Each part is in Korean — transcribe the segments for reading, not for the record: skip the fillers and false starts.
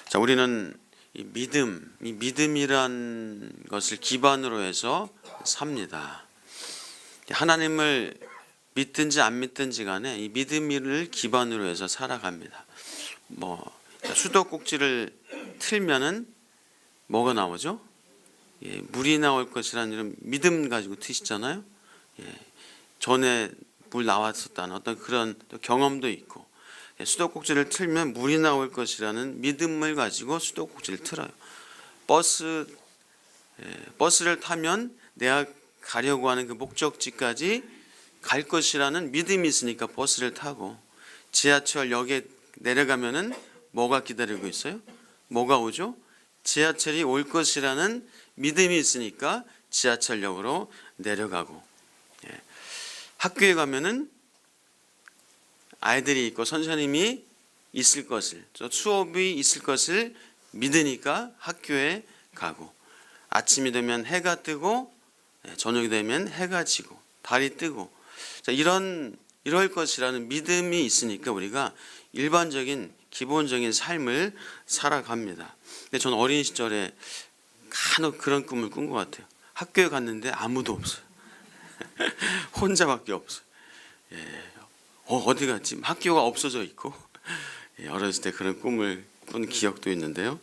자, 우리는 이 믿음이란 것을 기반으로 해서 삽니다. 하나님을 믿든지 안 믿든지 간에 이 믿음을 기반으로 해서 살아갑니다. 수도꼭지를 틀면은 뭐가 나오죠? 물이 나올 것이라는 이런 믿음 가지고 트시잖아요. 전에 물 나왔었다는 어떤 그런 경험도 있고, 수도꼭지를 틀면 물이 나올 것이라는 믿음을 가지고 수도꼭지를 틀어요. 버스를 타면 내가 가려고 하는 그 목적지까지 갈 것이라는 믿음이 있으니까 버스를 타고, 지하철역에 내려가면은 뭐가 기다리고 있어요? 뭐가 오죠? 지하철이 올 것이라는 믿음이 있으니까 지하철역으로 내려가고, 학교에 가면은 아이들이 있고 선생님이 있을 것을, 수업이 있을 것을 믿으니까 학교에 가고, 아침이 되면 해가 뜨고 저녁이 되면 해가 지고 달이 뜨고, 이럴 것이라는 믿음이 있으니까 우리가 일반적인 기본적인 삶을 살아갑니다. 근데 저는 어린 시절에 간혹 그런 꿈을 꾼 것 같아요. 학교에 갔는데 아무도 없어요. 혼자밖에 없어요. 어디 갔지? 학교가 없어져 있고. 어렸을 때 그런 꿈을 꾼 기억도 있는데요.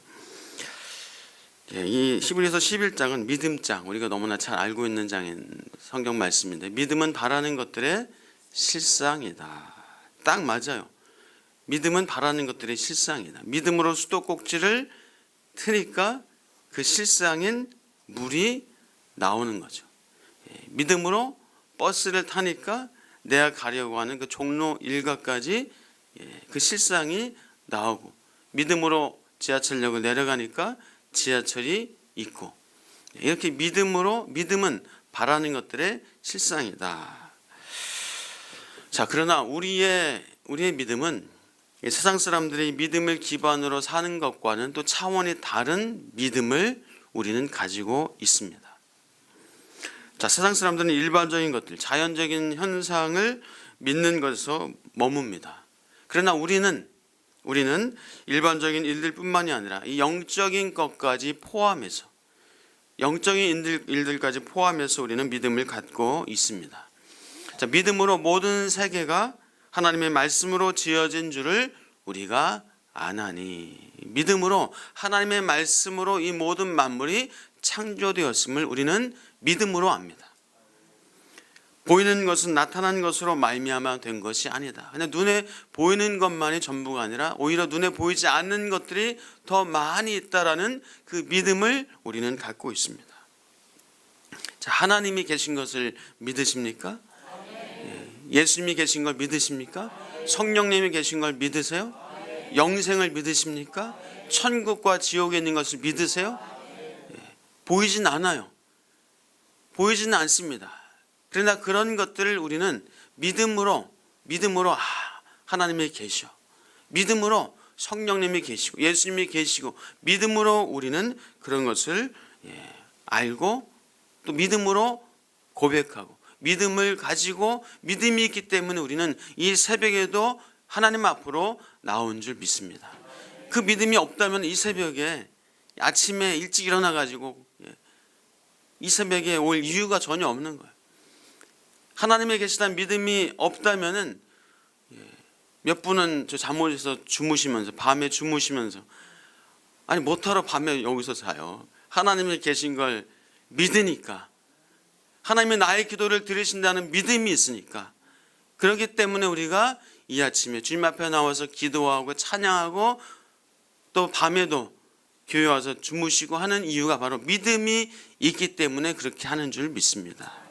이 히브리서 11장은 믿음장, 우리가 너무나 잘 알고 있는 장인 성경 말씀인데, 믿음은 바라는 것들의 실상이다. 딱 맞아요. 믿음은 바라는 것들의 실상이다. 믿음으로 수도꼭지를 트니까 그 실상인 물이 나오는 거죠. 믿음으로 버스를 타니까 내가 가려고 하는 그 종로 일가까지 그 실상이 나오고, 믿음으로 지하철역을 내려가니까 지하철이 있고, 이렇게 믿음은 바라는 것들의 실상이다. 자, 그러나 우리의 믿음은 세상 사람들의 믿음을 기반으로 사는 것과는 또 차원이 다른 믿음을 우리는 가지고 있습니다. 자, 세상 사람들은 일반적인 것들, 자연적인 현상을 믿는 것에서 머뭅니다. 그러나 우리는 일반적인 일들뿐만이 아니라 이 영적인 것까지 포함해서, 영적인 일들까지 포함해서 우리는 믿음을 갖고 있습니다. 자, 믿음으로 모든 세계가 하나님의 말씀으로 지어진 줄을 우리가 아나니, 믿음으로 하나님의 말씀으로 이 모든 만물이 창조되었음을 우리는 믿음으로 압니다. 보이는 것은 나타난 것으로 말미암아 된 것이 아니다. 그냥 눈에 보이는 것만이 전부가 아니라 오히려 눈에 보이지 않는 것들이 더 많이 있다라는 그 믿음을 우리는 갖고 있습니다. 자, 하나님이 계신 것을 믿으십니까? 예수님이 계신 걸 믿으십니까? 성령님이 계신 걸 믿으세요? 영생을 믿으십니까? 천국과 지옥에 있는 것을 믿으세요? 보이진 않아요. 보이지는 않습니다. 그러나 그런 것들을 우리는 믿음으로 하나님이 계셔, 믿음으로 성령님이 계시고 예수님이 계시고, 믿음으로 우리는 그런 것을 알고 또 믿음으로 고백하고, 믿음을 가지고 믿음이 있기 때문에 우리는 이 새벽에도 하나님 앞으로 나온 줄 믿습니다. 그 믿음이 없다면 이 새벽에 아침에 일찍 일어나 가지고 이 새벽에 올 이유가 전혀 없는 거예요. 하나님에 계시다는 믿음이 없다면은, 몇 분은 저 잠옷에서 주무시면서, 밤에 주무시면서, 아니 못하러 밤에 여기서 자요. 하나님이 계신 걸 믿으니까, 하나님이 나의 기도를 들으신다는 믿음이 있으니까. 그렇기 때문에 우리가 이 아침에 주님 앞에 나와서 기도하고 찬양하고 또 밤에도 교회 와서 주무시고 하는 이유가 바로 믿음이 있기 때문에 그렇게 하는 줄 믿습니다.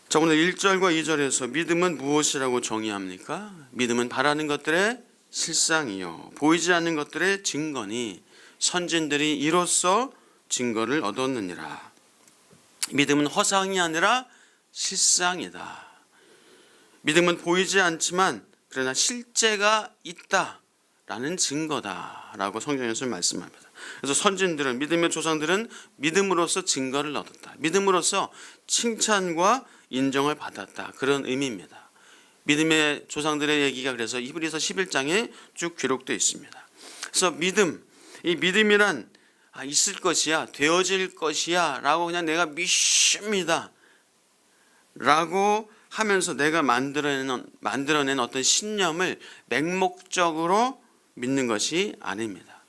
자, 오늘 1절과 2절에서 믿음은 무엇이라고 정의합니까? 믿음은 바라는 것들의 실상이요, 보이지 않는 것들의 증거니 선진들이 이로써 증거를 얻었느니라. 믿음은 허상이 아니라 실상이다. 믿음은 보이지 않지만 그러나 실제가 있다라는 증거다라고 성경에서 말씀합니다. 그래서 선진들은, 믿음의 조상들은 믿음으로써 증거를 얻었다, 믿음으로써 칭찬과 인정을 받았다, 그런 의미입니다. 믿음의 조상들의 얘기가 그래서 히브리서 11장에 쭉 기록되어 있습니다. 그래서 이 믿음이란 있을 것이야, 되어질 것이야 라고 그냥 내가 믿습니다 라고 하면서 내가 만들어낸 어떤 신념을 맹목적으로 믿는 것이 아닙니다.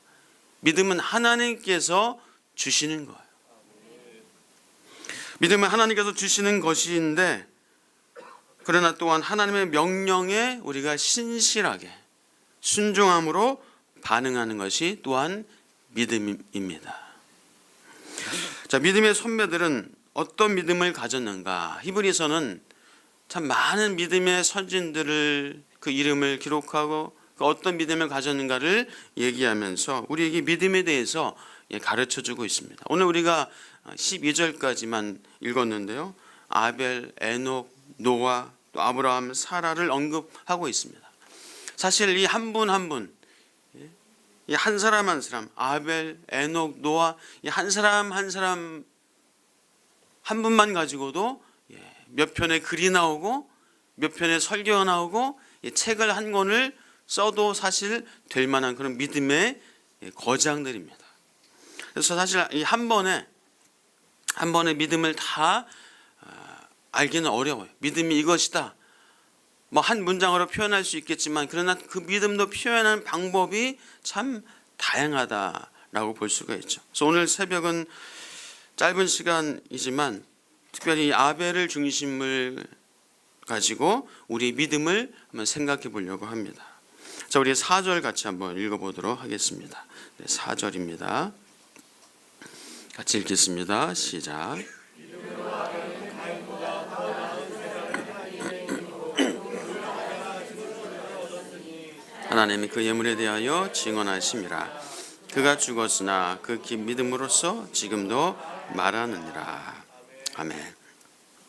믿음은 하나님께서 주시는 거예요. 믿음은 하나님께서 주시는 것인데, 그러나 또한 하나님의 명령에 우리가 신실하게 순종함으로 반응하는 것이 또한 믿음입니다. 자, 믿음의 선배들은 어떤 믿음을 가졌는가? 히브리서는 참 많은 믿음의 선진들을 그 이름을 기록하고 그 어떤 믿음을 가졌는가를 얘기하면서 우리에게 믿음에 대해서 가르쳐주고 있습니다. 오늘 우리가 12절까지만 읽었는데요, 아벨, 에녹, 노아, 또 아브라함, 사라를 언급하고 있습니다. 사실 이 한 분 한 분, 이 한 사람 한 사람, 아벨, 에녹, 노아, 이 한 사람 한 사람 한 분만 가지고도 몇 편의 글이 나오고 몇 편의 설교가 나오고 책을 한 권을 써도 사실 될 만한 그런 믿음의 거장들입니다. 그래서 사실 이 한 번의 믿음을 다 알기는 어려워요. 믿음이 이것이다, 뭐 한 문장으로 표현할 수 있겠지만, 그러나 그 믿음도 표현하는 방법이 참 다양하다라고 볼 수가 있죠. 그래서 오늘 새벽은 짧은 시간이지만 특별히 아벨을 중심을 가지고 우리 믿음을 한번 생각해 보려고 합니다. 자, 우리 4절 같이 한번 읽어보도록 하겠습니다. 4절입니다. 같이 읽겠습니다. 시작. 하나님이 그 예물에 대하여 증언하심이라. 그가 죽었으나 그 긴 믿음으로써 지금도 말하느니라. 아멘.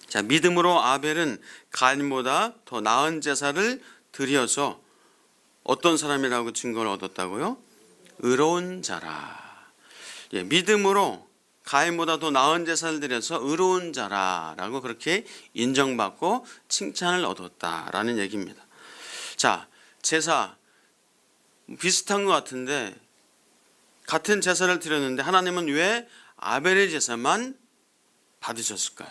자, 믿음으로 아벨은 가인보다 더 나은 제사를 드려서 어떤 사람이라고 증거를 얻었다고요? 의로운 자라. 믿음으로 가인보다 더 나은 제사를 드려서 의로운 자라라고 그렇게 인정받고 칭찬을 얻었다라는 얘기입니다. 자, 제사 비슷한 것 같은데, 같은 제사를 드렸는데 하나님은 왜 아벨의 제사만 받으셨을까요?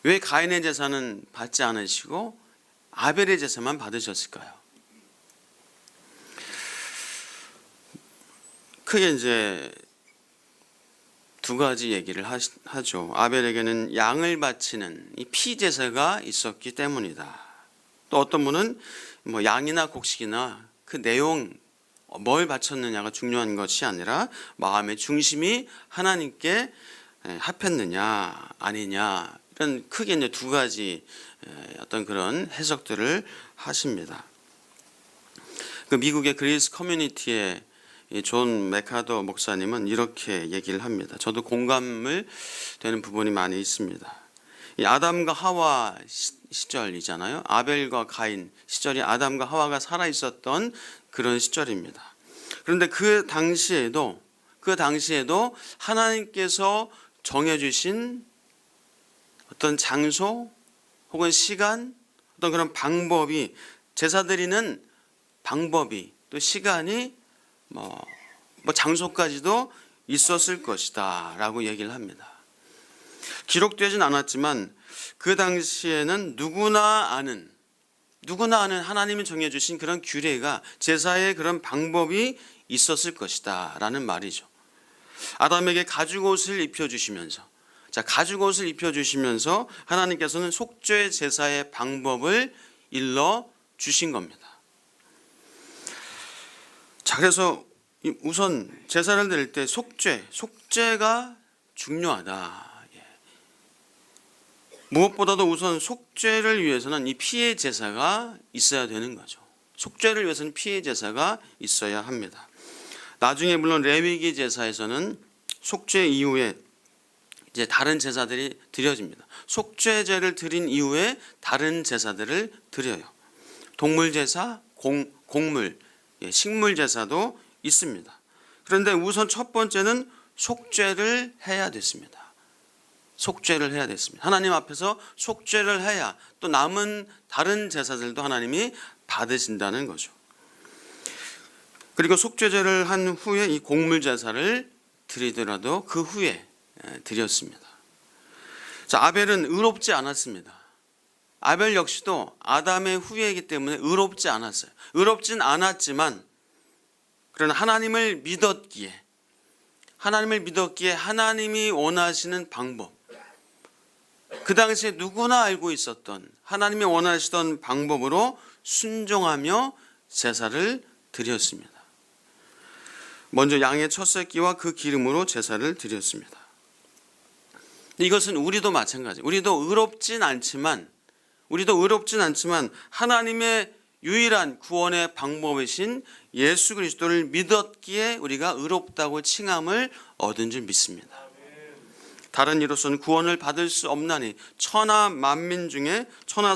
왜 가인의 제사는 받지 않으시고 아벨의 제사만 받으셨을까요? 크게 이제 두 가지 얘기를 하죠. 아벨에게는 양을 바치는 이 피 제사가 있었기 때문이다. 또 어떤 분은 뭐 양이나 곡식이나 그 내용, 뭘 바쳤느냐가 중요한 것이 아니라 마음의 중심이 하나님께 합했느냐 아니냐, 이런 크게 이제 두 가지 어떤 그런 해석들을 하십니다. 그 미국의 그레이스 커뮤니티의 존 맥하더 목사님은 이렇게 얘기를 합니다. 저도 공감을 되는 부분이 많이 있습니다. 이 아담과 하와 시절이잖아요. 아벨과 가인 시절이 아담과 하와가 살아 있었던 그런 시절입니다. 그런데 그 당시에도 하나님께서 정해주신 어떤 장소 혹은 시간, 어떤 그런 방법이, 제사 드리는 방법이, 또 시간이 뭐 장소까지도 있었을 것이다 라고 얘기를 합니다. 기록되진 않았지만 그 당시에는 누구나 아는 하나님이 정해주신 그런 규례가, 제사의 그런 방법이 있었을 것이다 라는 말이죠. 아담에게 가죽옷을 입혀주시면서, 하나님께서는 속죄 제사의 방법을 일러 주신 겁니다. 자, 그래서 우선 제사를 드릴 때 속죄가 중요하다. 무엇보다도 우선 속죄를 위해서는 이 피의 제사가 있어야 되는 거죠. 속죄를 위해서는 피의 제사가 있어야 합니다. 나중에 물론 레위기 제사에서는 속죄 이후에 이제 다른 제사들이 드려집니다. 속죄제를 드린 이후에 다른 제사들을 드려요. 동물 제사, 곡물, 식물 제사도 있습니다. 그런데 우선 첫 번째는 속죄를 해야 됐습니다. 속죄를 해야 됐습니다. 하나님 앞에서 속죄를 해야 또 남은 다른 제사들도 하나님이 받으신다는 거죠. 그리고 속죄제를 한 후에 이 곡물 제사를 드리더라도 그 후에 드렸습니다. 자, 아벨은 의롭지 않았습니다. 아벨 역시도 아담의 후예이기 때문에 의롭지 않았어요. 의롭진 않았지만 그러나 하나님을 믿었기에 하나님이 원하시는 방법, 그 당시에 누구나 알고 있었던 하나님이 원하시던 방법으로 순종하며 제사를 드렸습니다. 먼저 양의 첫 새끼와 그 기름으로 제사를 드렸습니다. 이것은 우리도 마찬가지. 우리도 의롭진 않지만 하나님의 유일한 구원의 방법이신 예수 그리스도를 믿었기에 우리가 의롭다고 칭함을 얻은 줄 믿습니다. 다른 이로서는 구원을 받을 수 없나니 천하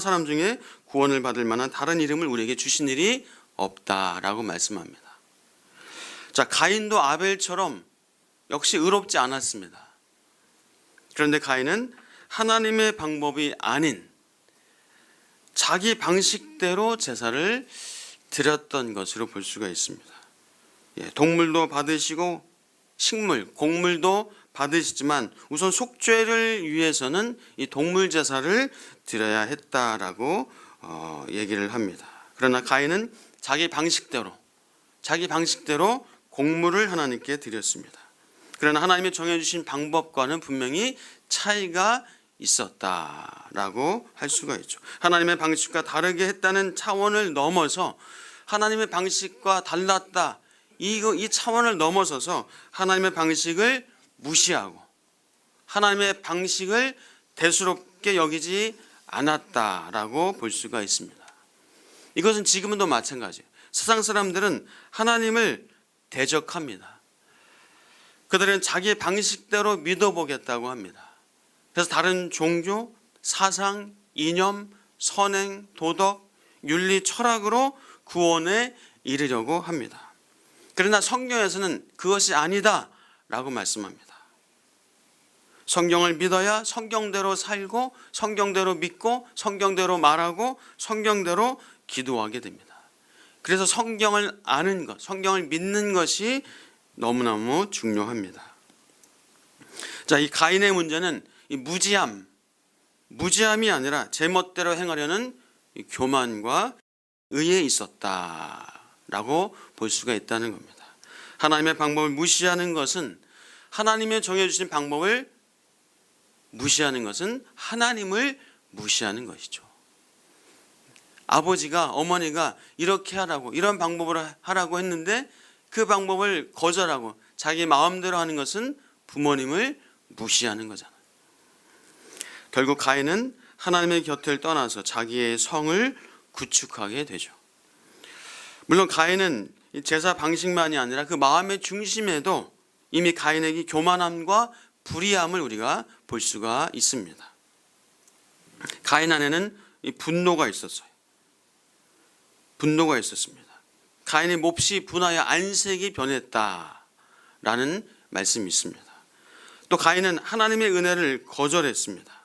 사람 중에 구원을 받을 만한 다른 이름을 우리에게 주신 일이 없다라고 말씀합니다. 자, 가인도 아벨처럼 역시 의롭지 않았습니다. 그런데 가인은 하나님의 방법이 아닌 자기 방식대로 제사를 드렸던 것으로 볼 수가 있습니다. 동물도 받으시고 곡물도 받으시지만 우선 속죄를 위해서는 이 동물 제사를 드려야 했다라고 얘기를 합니다. 그러나 가인은 자기 방식대로 곡물을 하나님께 드렸습니다. 그러나 하나님이 정해주신 방법과는 분명히 차이가 있었다라고 할 수가 있죠. 하나님의 방식과 다르게 했다는 차원을 넘어서 하나님의 방식과 달랐다 이 차원을 넘어서서 하나님의 방식을 무시하고 하나님의 방식을 대수롭게 여기지 않았다라고 볼 수가 있습니다. 이것은 지금도 마찬가지예요. 세상 사람들은 하나님을 대적합니다. 그들은 자기 방식대로 믿어보겠다고 합니다. 그래서 다른 종교, 사상, 이념, 선행, 도덕, 윤리, 철학으로 구원에 이르려고 합니다. 그러나 성경에서는 그것이 아니다라고 말씀합니다. 성경을 믿어야 성경대로 살고 성경대로 믿고 성경대로 말하고 성경대로 기도하게 됩니다. 그래서 성경을 아는 것, 성경을 믿는 것이 너무너무 중요합니다. 자, 이 가인의 문제는 이 무지함이 아니라 제멋대로 행하려는 교만과 의에 있었다라고 볼 수가 있다는 겁니다. 하나님의 방법을 무시하는 것은 하나님의 정해주신 방법을 무시하는 것은 하나님을 무시하는 것이죠. 아버지가 어머니가 이렇게 하라고 이런 방법으로 하라고 했는데 그 방법을 거절하고 자기 마음대로 하는 것은 부모님을 무시하는 거잖아요. 결국 가인은 하나님의 곁을 떠나서 자기의 성을 구축하게 되죠. 물론 가인은 제사 방식만이 아니라 그 마음의 중심에도 이미 가인에게 교만함과 불의함을 우리가 볼 수가 있습니다. 가인 안에는 분노가 있었습니다. 가인의 몹시 분하여 안색이 변했다라는 말씀이 있습니다. 또 가인은 하나님의 은혜를 거절했습니다.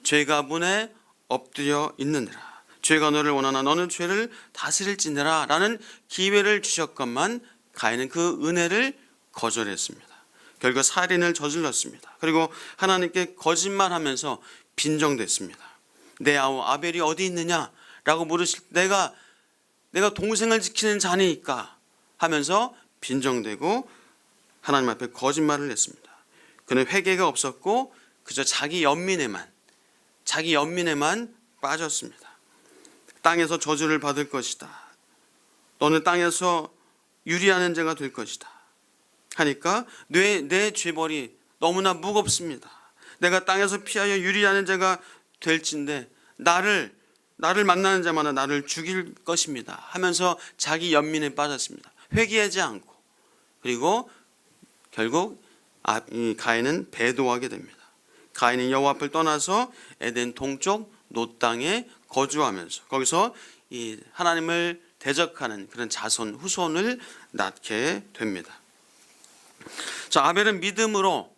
죄가 문에 엎드려 있느니라. 죄가 너를 원하나 너는 죄를 다스릴지니라 라는 기회를 주셨건만 가인은 그 은혜를 거절했습니다. 결국 살인을 저질렀습니다. 그리고 하나님께 거짓말하면서 빈정댔습니다. 내 아우 아벨이 어디 있느냐라고 물으실 때 내가 동생을 지키는 자니까 하면서 빈정대고 하나님 앞에 거짓말을 했습니다. 그는 회개가 없었고 그저 자기 연민에만 빠졌습니다. 땅에서 저주를 받을 것이다. 너는 땅에서 유리하는 자가 될 것이다. 하니까 내 죄벌이 너무나 무겁습니다. 내가 땅에서 피하여 유리하는 자가 될진데 나를 만나는 자마다 나를 죽일 것입니다 하면서 자기 연민에 빠졌습니다. 회개하지 않고 그리고 결국 이 가인은 배도하게 됩니다. 가인은 여호와 앞을 떠나서 에덴 동쪽 놋 땅에 거주하면서 거기서 이 하나님을 대적하는 그런 자손 후손을 낳게 됩니다. 자, 아벨은 믿음으로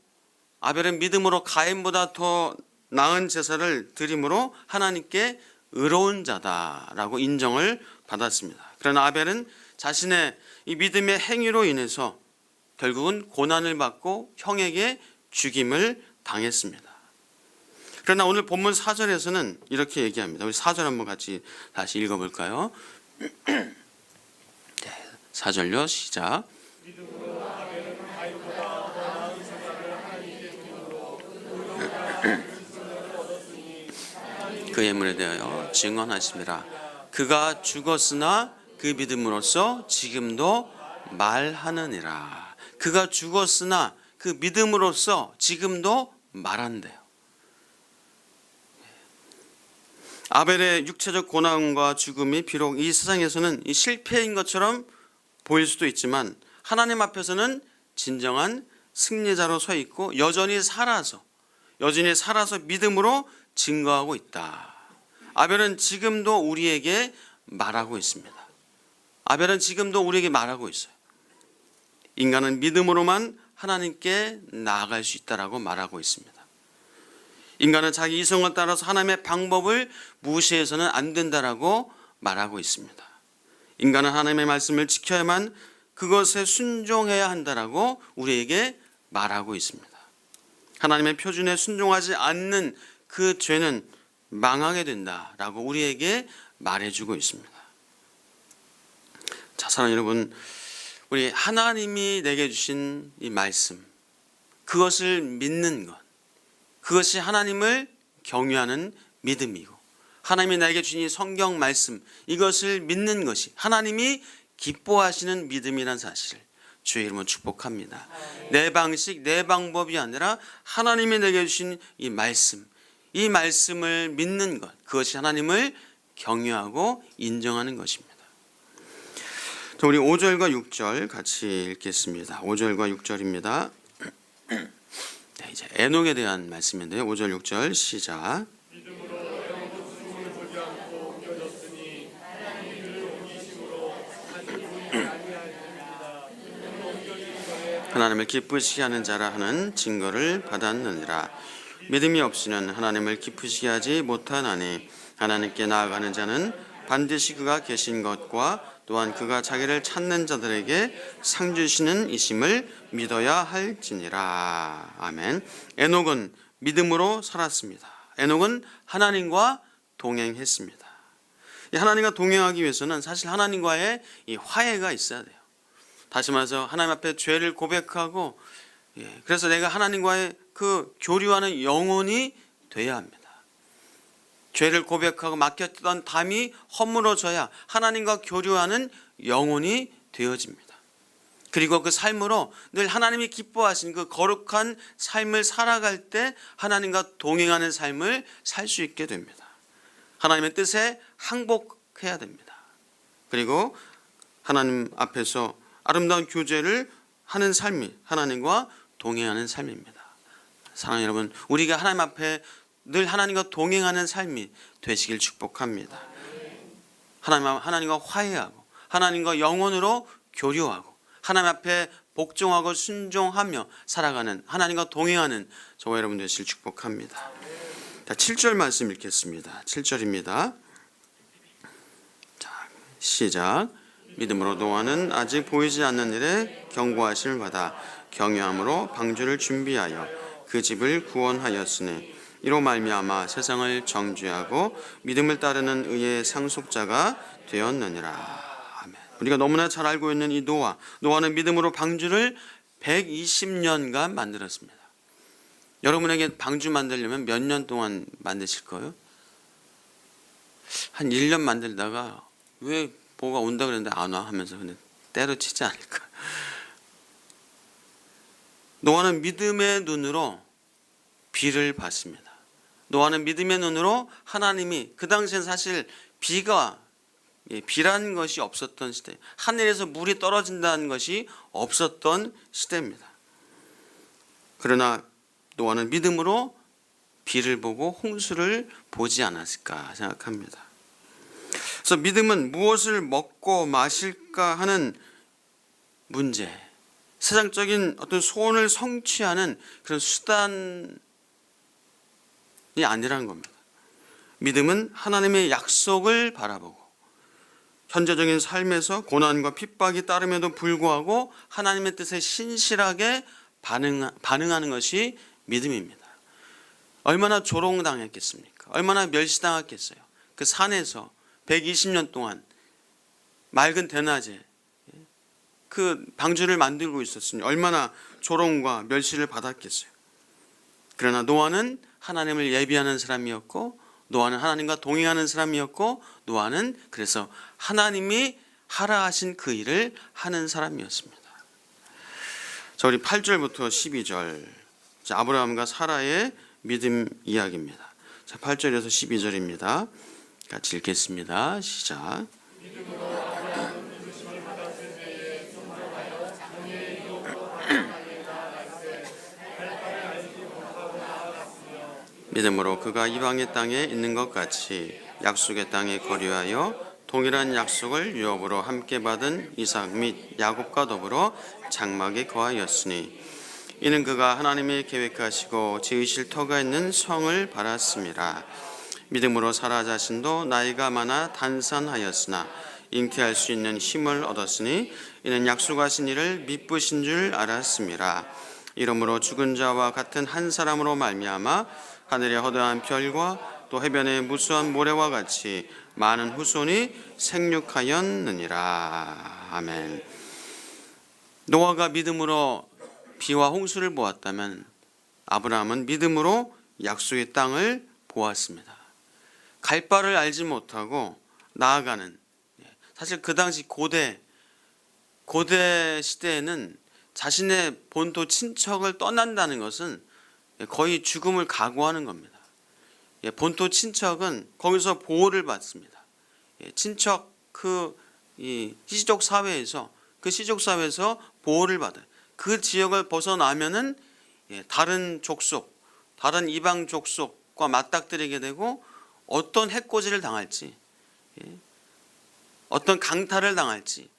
아벨은 믿음으로 가인보다 더 나은 제사를 드림으로 하나님께 의로운 자다라고 인정을 받았습니다. 그러나 아벨은 자신의 이 믿음의 행위로 인해서 결국은 고난을 받고 형에게 죽임을 당했습니다. 그러나 오늘 본문 4절에서는 이렇게 얘기합니다. 우리 4절 한번 같이 다시 읽어볼까요? 네, 4절요. 시작. 그 예물에 대하여 증언하심이라. 그가 죽었으나 그 믿음으로써 지금도 말하느니라. 그가 죽었으나 그 믿음으로써 지금도 말한대요. 아벨의 육체적 고난과 죽음이 비록 이 세상에서는 이 실패인 것처럼 보일 수도 있지만 하나님 앞에서는 진정한 승리자로 서 있고 여전히 살아서 믿음으로 증거하고 있다. 아벨은 지금도 우리에게 말하고 있습니다. 아벨은 지금도 우리에게 말하고 있어요. 인간은 믿음으로만 하나님께 나아갈 수 있다라고 말하고 있습니다. 인간은 자기 이성을 따라서 하나님의 방법을 무시해서는 안 된다라고 말하고 있습니다. 인간은 하나님의 말씀을 지켜야만 그것에 순종해야 한다라고 우리에게 말하고 있습니다. 하나님의 표준에 순종하지 않는 그 죄는 망하게 된다라고 우리에게 말해주고 있습니다. 자, 사랑하는 여러분, 우리 하나님이 내게 주신 이 말씀, 그것을 믿는 것, 그것이 하나님을 경외하는 믿음이고, 하나님이 나에게 주신 이 성경 말씀, 이것을 믿는 것이 하나님이 기뻐하시는 믿음이라는 사실을 주의 이름으로 축복합니다. 내 방식, 내 방법이 아니라 하나님이 내게 주신 이 말씀, 이 말씀을 믿는 것, 그것이 하나님을 경외하고 인정하는 것입니다. 자, 우리 5절과 6절 같이 읽겠습니다. 5절과 6절입니다. 네, 이제 에녹에 대한 말씀인데요. 5절 6절 시작. 하나님을 기쁘시게 하는 자라 하는 증거를 받았느니라. 믿음이 없이는 하나님을 기쁘시게 하지 못하나니 하나님께 나아가는 자는 반드시 그가 계신 것과 또한 그가 자기를 찾는 자들에게 상 주시는 이심을 믿어야 할지니라. 아멘. 에녹은 믿음으로 살았습니다. 에녹은 하나님과 동행했습니다. 하나님과 동행하기 위해서는 사실 하나님과의 이 화해가 있어야 돼요. 다시 말해서 하나님 앞에 죄를 고백하고, 그래서 내가 하나님과의 그 교류하는 영혼이 돼야 합니다. 죄를 고백하고 맡겼던 담이 허물어져야 하나님과 교류하는 영혼이 되어집니다. 그리고 그 삶으로 늘 하나님이 기뻐하신 그 거룩한 삶을 살아갈 때 하나님과 동행하는 삶을 살 수 있게 됩니다. 하나님의 뜻에 항복해야 됩니다. 그리고 하나님 앞에서 아름다운 교제를 하는 삶이 하나님과 동행하는 삶입니다. 사랑하는 여러분, 우리가 하나님 앞에 늘 하나님과 동행하는 삶이 되시길 축복합니다. 하나님과 화해하고 하나님과 영혼으로 교류하고 하나님 앞에 복종하고 순종하며 살아가는, 하나님과 동행하는 저와 여러분 되시길 축복합니다. 자, 7절 말씀 읽겠습니다. 7절입니다. 자, 시작. 믿음으로 노아는 아직 보이지 않는 일에 경고하심을 받아 경외함으로 방주를 준비하여 그 집을 구원하였으니 이로 말미암아 세상을 정죄하고 믿음을 따르는 의의 상속자가 되었느니라. 아멘. 우리가 너무나 잘 알고 있는 이 노아는 믿음으로 방주를 120년간 만들었습니다. 여러분에게 방주 만들려면 몇 년 동안 만드실 거예요? 한 1년 만들다가 왜 뭐가 온다 그랬는데 안 와 하면서 그냥 때려치지 않을까. 노아는 믿음의 눈으로 비를 봤습니다. 노아는 믿음의 눈으로 하나님이, 그 당시엔 사실 비라는 것이 없었던 시대, 하늘에서 물이 떨어진다는 것이 없었던 시대입니다. 그러나 노아는 믿음으로 비를 보고 홍수를 보지 않았을까 생각합니다. 그래서 믿음은 무엇을 먹고 마실까 하는 문제, 세상적인 어떤 소원을 성취하는 그런 수단이 아니라는 겁니다. 믿음은 하나님의 약속을 바라보고 현재적인 삶에서 고난과 핍박이 따름에도 불구하고 하나님의 뜻에 신실하게 반응하는 것이 믿음입니다. 얼마나 조롱당했겠습니까? 얼마나 멸시당했겠어요? 그 산에서 120년 동안 맑은 대낮에 그 방주를 만들고 있었으니 얼마나 조롱과 멸시를 받았겠어요. 그러나 노아는 하나님을 예비하는 사람이었고, 노아는 하나님과 동행하는 사람이었고, 노아는 그래서 하나님이 하라 하신 그 일을 하는 사람이었습니다. 자, 우리 8절부터 12절, 아브라함과 사라의 믿음 이야기입니다. 자, 8절에서 12절입니다. 같이 읽겠습니다. 시작. 믿음으로 그가 이방의 땅에 있는 것 같이 약속의 땅에 거류하여 동일한 약속을 유업으로 함께 받은 이삭 및 야곱과 더불어 장막에 거하였으니 이는 그가 하나님이 계획하시고 지으실 터가 있는 성을 바랐음이라. 믿음으로 사라 자신도 나이가 많아 단산하였으나 잉태할 수 있는 힘을 얻었으니 이는 약속하신 이를 미쁘신 줄 알았음이라. 이러므로 죽은 자와 같은 한 사람으로 말미암아 하늘의 허다한 별과 또 해변의 무수한 모래와 같이 많은 후손이 생육하였느니라. 아멘. 노아가 믿음으로 비와 홍수를 보았다면 아브라함은 믿음으로 약속의 땅을 보았습니다. 갈 바를 알지 못하고 나아가는, 사실 그 당시 고대 시대에는 자신의 본토 친척을 떠난다는 것은 거의 죽음을 각오하는 겁니다. 본토 친척은 거기서 보호를 받습니다. 친척 시족 사회에서 보호를 받아요. 그 지역을 벗어나면은 다른 족속, 다른 이방 족속과 맞닥뜨리게 되고 어떤 해코지를 당할지, 어떤 강탈을 당할지,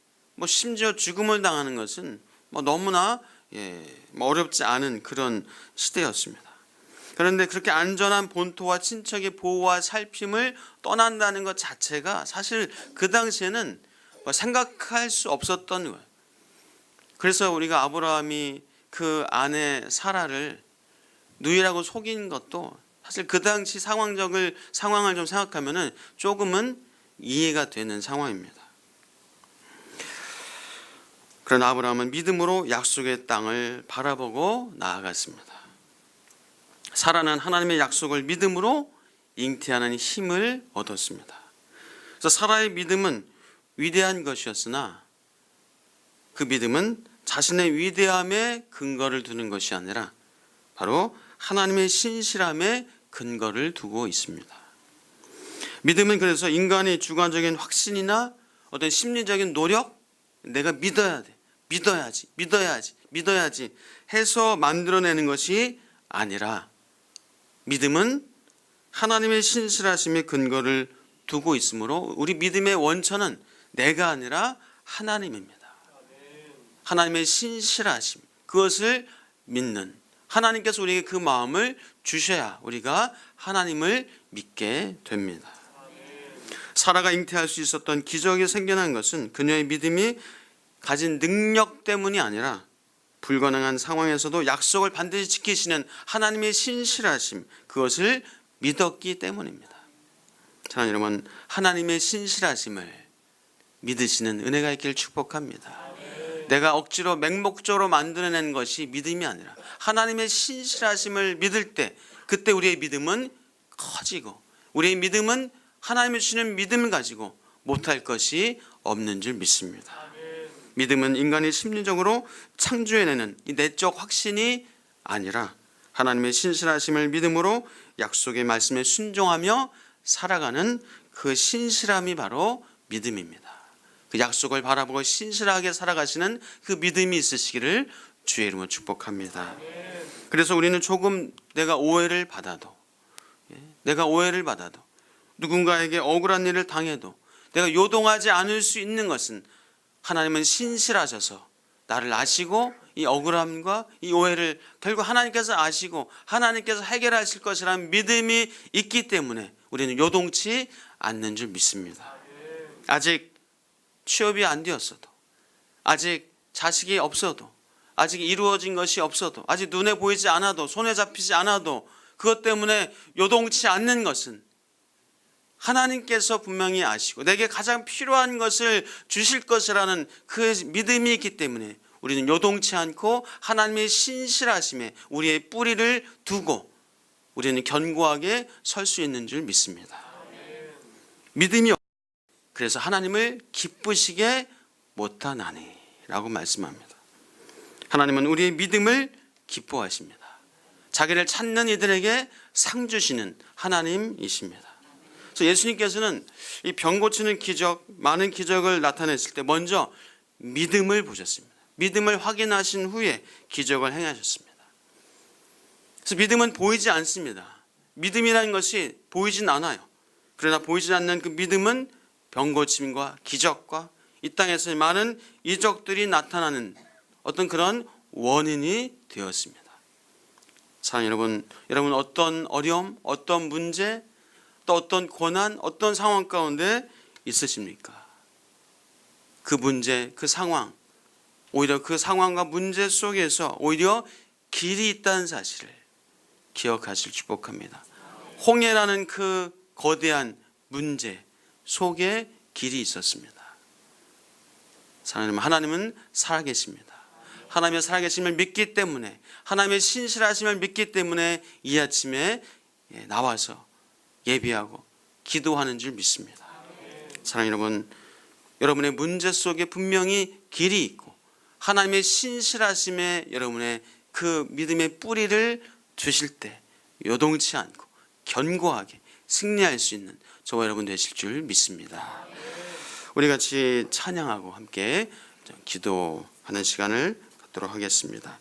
심지어 죽음을 당하는 것은 너무나 어렵지 않은 그런 시대였습니다. 그런데 그렇게 안전한 본토와 친척의 보호와 살핌을 떠난다는 것 자체가 사실 그 당시에는 생각할 수 없었던 거예요. 그래서 우리가 아브라함이 그 아내 사라를 누이라고 속인 것도 사실 그 당시 상황을 좀 생각하면은 조금은 이해가 되는 상황입니다. 그러나 아브라함은 믿음으로 약속의 땅을 바라보고 나아갔습니다. 사라는 하나님의 약속을 믿음으로 잉태하는 힘을 얻었습니다. 그래서 사라의 믿음은 위대한 것이었으나 그 믿음은 자신의 위대함에 근거를 두는 것이 아니라 바로 하나님의 신실함에 근거를 두고 있습니다. 믿음은 그래서 인간의 주관적인 확신이나 어떤 심리적인 노력, 내가 믿어야 돼, 믿어야지 해서 만들어내는 것이 아니라 믿음은 하나님의 신실하심에 근거를 두고 있으므로 우리 믿음의 원천은 내가 아니라 하나님입니다. 하나님의 신실하심, 그것을 믿는, 하나님께서 우리에게 그 마음을 주셔야 우리가 하나님을 믿게 됩니다. 사라가 잉태할 수 있었던 기적이 생겨난 것은 그녀의 믿음이 가진 능력 때문이 아니라 불가능한 상황에서도 약속을 반드시 지키시는 하나님의 신실하심, 그것을 믿었기 때문입니다. 사랑하는 여러분, 하나님의 신실하심을 믿으시는 은혜가 있기를 축복합니다. 내가 억지로 맹목적으로 만들어낸 것이 믿음이 아니라 하나님의 신실하심을 믿을 때, 그때 우리의 믿음은 커지고 우리의 믿음은 하나님이 주시는 믿음을 가지고 못할 것이 없는 줄 믿습니다. 믿음은 인간이 심리적으로 창조해내는 이 내적 확신이 아니라 하나님의 신실하심을 믿음으로 약속의 말씀에 순종하며 살아가는 그 신실함이 바로 믿음입니다. 그 약속을 바라보고 신실하게 살아가시는 그 믿음이 있으시기를 주의 이름으로 축복합니다. 그래서 우리는 조금 내가 오해를 받아도 누군가에게 억울한 일을 당해도 내가 요동하지 않을 수 있는 것은 하나님은 신실하셔서 나를 아시고 이 억울함과 이 오해를 결국 하나님께서 아시고 하나님께서 해결하실 것이라는 믿음이 있기 때문에 우리는 요동치 않는 줄 믿습니다. 아직 취업이 안 되었어도, 아직 자식이 없어도, 아직 이루어진 것이 없어도, 아직 눈에 보이지 않아도, 손에 잡히지 않아도 그것 때문에 요동치 않는 것은 하나님께서 분명히 아시고 내게 가장 필요한 것을 주실 것이라는 그 믿음이 있기 때문에 우리는 요동치 않고 하나님의 신실하심에 우리의 뿌리를 두고 우리는 견고하게 설 수 있는 줄 믿습니다. 믿음이 그래서 하나님을 기쁘시게 못하나니 라고 말씀합니다. 하나님은 우리의 믿음을 기뻐하십니다. 자기를 찾는 이들에게 상 주시는 하나님이십니다. 그래서 예수님께서는 이 병 고치는 기적, 많은 기적을 나타냈을 때 먼저 믿음을 보셨습니다. 믿음을 확인하신 후에 기적을 행하셨습니다. 그래서 믿음은 보이지 않습니다. 믿음이라는 것이 보이진 않아요. 그러나 보이지 않는 그 믿음은 병 고침과 기적과 이 땅에서 많은 이적들이 나타나는 어떤 그런 원인이 되었습니다. 사랑하는 여러분 어떤 어려움, 어떤 문제, 또 어떤 고난, 어떤 상황 가운데 있으십니까? 그 문제, 그 상황, 오히려 그 상황과 문제 속에서 오히려 길이 있다는 사실을 기억하실 축복합니다. 홍해라는 그 거대한 문제 속에 길이 있었습니다. 사랑하는 하나님은 살아계십니다. 하나님의 살아계심을 믿기 때문에, 하나님의 신실하심을 믿기 때문에 이 아침에 나와서 예비하고 기도하는 줄 믿습니다. 사랑하는 여러분, 여러분의 문제 속에 분명히 길이 있고 하나님의 신실하심에 여러분의 그 믿음의 뿌리를 두실 때 요동치 않고 견고하게 승리할 수 있는 저와 여러분 되실 줄 믿습니다. 우리 같이 찬양하고 함께 기도하는 시간을 갖도록 하겠습니다.